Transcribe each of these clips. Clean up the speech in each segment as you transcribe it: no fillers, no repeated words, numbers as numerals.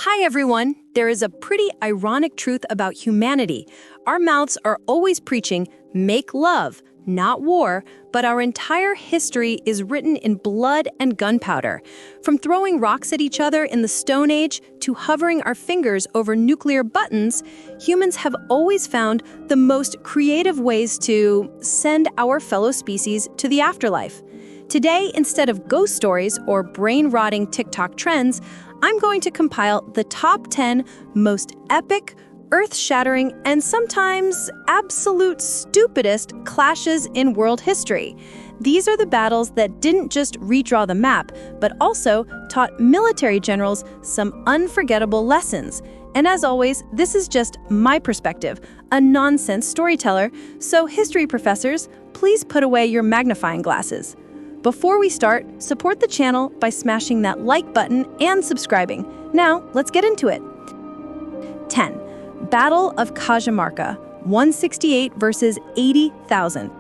Hi everyone! There is a pretty ironic truth about humanity. Our mouths are always preaching, make love, not war, but our entire history is written in blood and gunpowder. From throwing rocks at each other in the Stone Age to hovering our fingers over nuclear buttons, humans have always found the most creative ways to send our fellow species to the afterlife. Today, instead of ghost stories or brain-rotting TikTok trends, I'm going to compile the top 10 most epic, earth-shattering, and sometimes absolute stupidest clashes in world history. These are the battles that didn't just redraw the map, but also taught military generals some unforgettable lessons. And as always, this is just my perspective, a nonsense storyteller, so history professors, please put away your magnifying glasses. Before we start, support the channel by smashing that like button and subscribing. Now, let's get into it. 10. Battle of Cajamarca, 168 versus 80,000.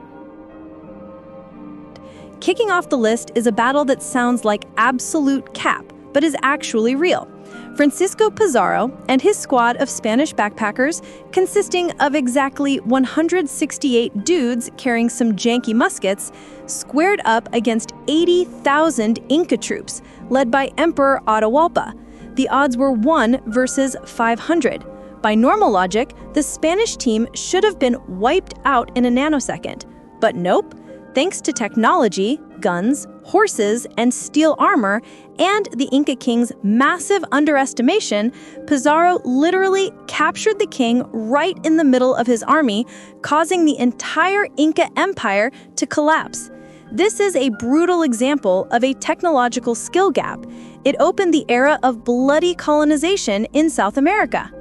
Kicking off the list is a battle that sounds like absolute cap, but is actually real. Francisco Pizarro and his squad of Spanish backpackers, consisting of exactly 168 dudes carrying some janky muskets, squared up against 80,000 Inca troops, led by Emperor Atahualpa. The odds were 1 versus 500. By normal logic, the Spanish team should have been wiped out in a nanosecond. But nope. Thanks to technology, guns, horses, and steel armor, and the Inca king's massive underestimation, Pizarro literally captured the king right in the middle of his army, causing the entire Inca empire to collapse. This is a brutal example of a technological skill gap. It opened the era of bloody colonization in South America.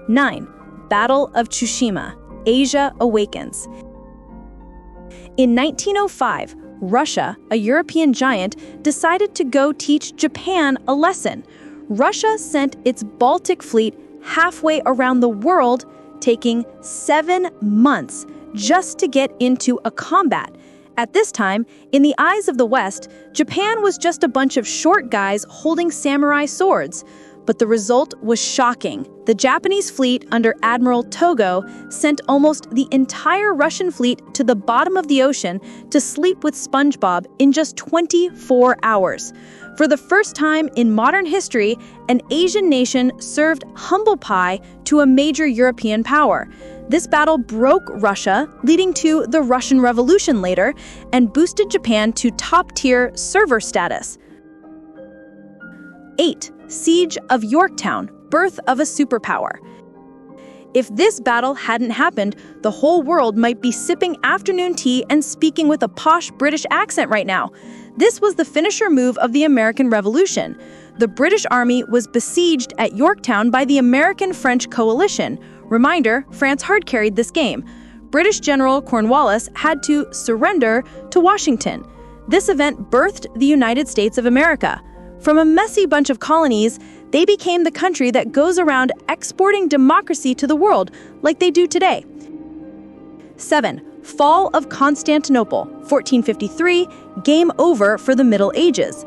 9. Battle of Tsushima. Asia awakens. In 1905, Russia, a European giant, decided to go teach Japan a lesson. Russia sent its Baltic fleet halfway around the world, taking 7 months just to get into a combat. At this time, in the eyes of the West, Japan was just a bunch of short guys holding samurai swords. But the result was shocking. The Japanese fleet under Admiral Togo sent almost the entire Russian fleet to the bottom of the ocean to sleep with SpongeBob in just 24 hours. For the first time in modern history, an Asian nation served humble pie to a major European power. This battle broke Russia, leading to the Russian Revolution later, and boosted Japan to top-tier server status. 8. Siege of Yorktown, birth of a superpower. If this battle hadn't happened, the whole world might be sipping afternoon tea and speaking with a posh British accent right now. This was the finisher move of the American Revolution. The British Army was besieged at Yorktown by the American-French coalition. Reminder, France hard-carried this game. British General Cornwallis had to surrender to Washington. This event birthed the United States of America. From a messy bunch of colonies, they became the country that goes around exporting democracy to the world, like they do today. 7. Fall of Constantinople, 1453, game over for the Middle Ages.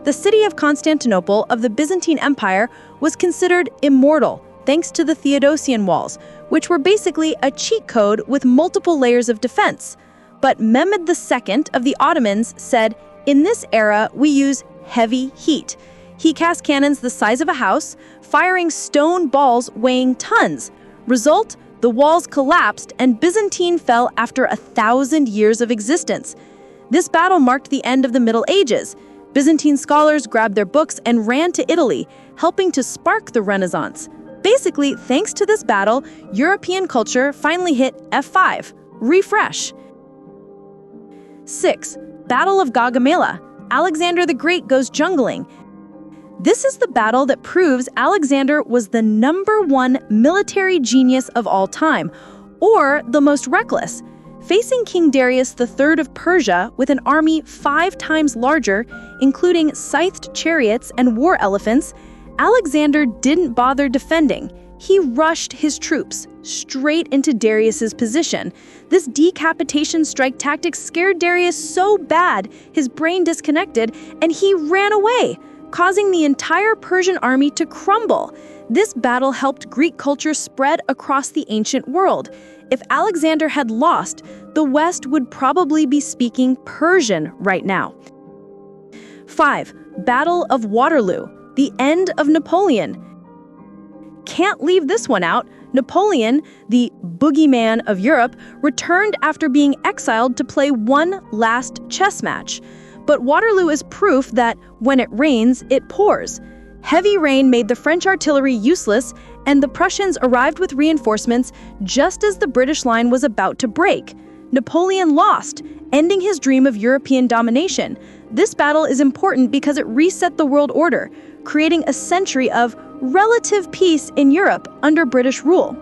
The city of Constantinople of the Byzantine Empire was considered immortal thanks to the Theodosian walls, which were basically a cheat code with multiple layers of defense. But Mehmed II of the Ottomans said, "In this era, we use heavy heat." He cast cannons the size of a house, firing stone balls weighing tons. Result, the walls collapsed and Byzantine fell after 1,000 years of existence. This battle marked the end of the Middle Ages. Byzantine scholars grabbed their books and ran to Italy, helping to spark the Renaissance. Basically, thanks to this battle, European culture finally hit F5, refresh. 6. Battle of Gaugamela. Alexander the Great goes jungling. This is the battle that proves Alexander was the #1 military genius of all time, or the most reckless. Facing King Darius III of Persia with an army 5 times larger, including scythed chariots and war elephants, Alexander didn't bother defending. He rushed his troops straight into Darius's position. This decapitation strike tactic scared Darius so bad his brain disconnected and he ran away. causing the entire Persian army to crumble. This battle helped Greek culture spread across the ancient world. If Alexander had lost, the West would probably be speaking Persian right now. 5. Battle of Waterloo, the end of Napoleon. Can't leave this one out. Napoleon, the boogeyman of Europe, returned after being exiled to play one last chess match. But Waterloo is proof that when it rains, it pours. Heavy rain made the French artillery useless, and the Prussians arrived with reinforcements just as the British line was about to break. Napoleon lost, ending his dream of European domination. This battle is important because it reset the world order, creating a century of relative peace in Europe under British rule.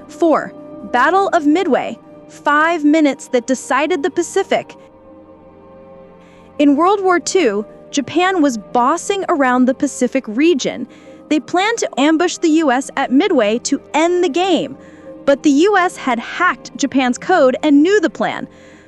4. Battle of Midway, 5 minutes that decided the Pacific. In World War II, Japan was bossing around the Pacific region. They planned to ambush the US at Midway to end the game. But the US had hacked Japan's code and knew the plan.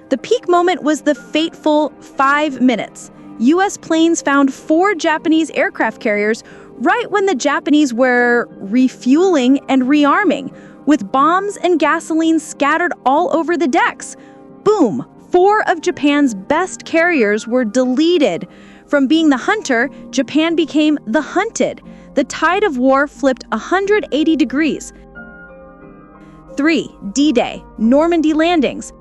The peak moment was the fateful 5 minutes. US planes found 4 Japanese aircraft carriers right when the Japanese were refueling and rearming, with bombs and gasoline scattered all over the decks. Boom! 4 of Japan's best carriers were deleted. From being the hunter, Japan became the hunted. The tide of war flipped 180 degrees. 3. D-Day, Normandy landings.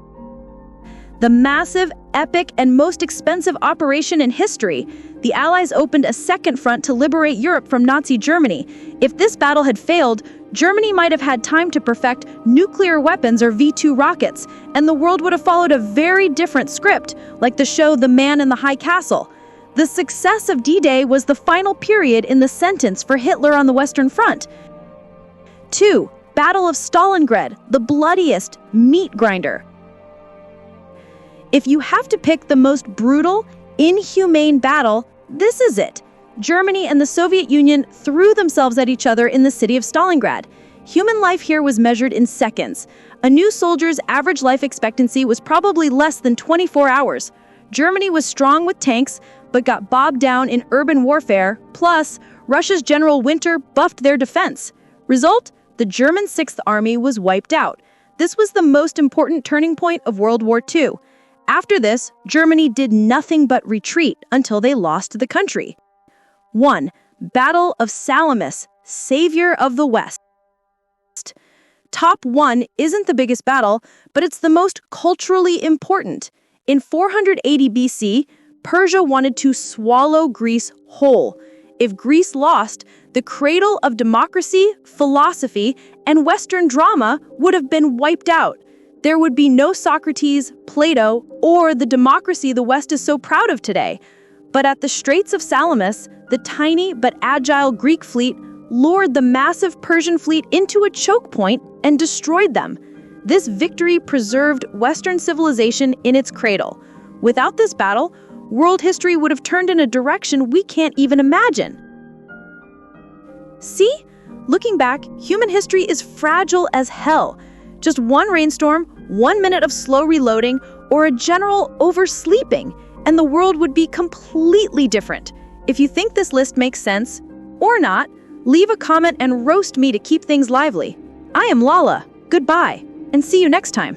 The massive, epic, and most expensive operation in history, the Allies opened a second front to liberate Europe from Nazi Germany. If this battle had failed, Germany might have had time to perfect nuclear weapons or V-2 rockets, and the world would have followed a very different script, like the show The Man in the High Castle. The success of D-Day was the final period in the sentence for Hitler on the Western Front. 2. Battle of Stalingrad, the bloodiest meat grinder. If you have to pick the most brutal, inhumane battle, this is it. Germany and the Soviet Union threw themselves at each other in the city of Stalingrad. Human life here was measured in seconds. A new soldier's average life expectancy was probably less than 24 hours. Germany was strong with tanks, but got bogged down in urban warfare. Plus, Russia's General Winter buffed their defense. Result? The German Sixth Army was wiped out. This was the most important turning point of World War II. After this, Germany did nothing but retreat until they lost the country. 1. Battle of Salamis, Savior of the West. Top 1 isn't the biggest battle, but it's the most culturally important. In 480 BC, Persia wanted to swallow Greece whole. If Greece lost, the cradle of democracy, philosophy, and Western drama would have been wiped out. There would be no Socrates, Plato, or the democracy the West is so proud of today. But at the Straits of Salamis, the tiny but agile Greek fleet lured the massive Persian fleet into a choke point and destroyed them. This victory preserved Western civilization in its cradle. Without this battle, world history would have turned in a direction we can't even imagine. See? Looking back, human history is fragile as hell. Just one rainstorm, 1 minute of slow reloading, or a general oversleeping, and the world would be completely different. If you think this list makes sense, or not, leave a comment and roast me to keep things lively. I am Lala. Goodbye, and see you next time.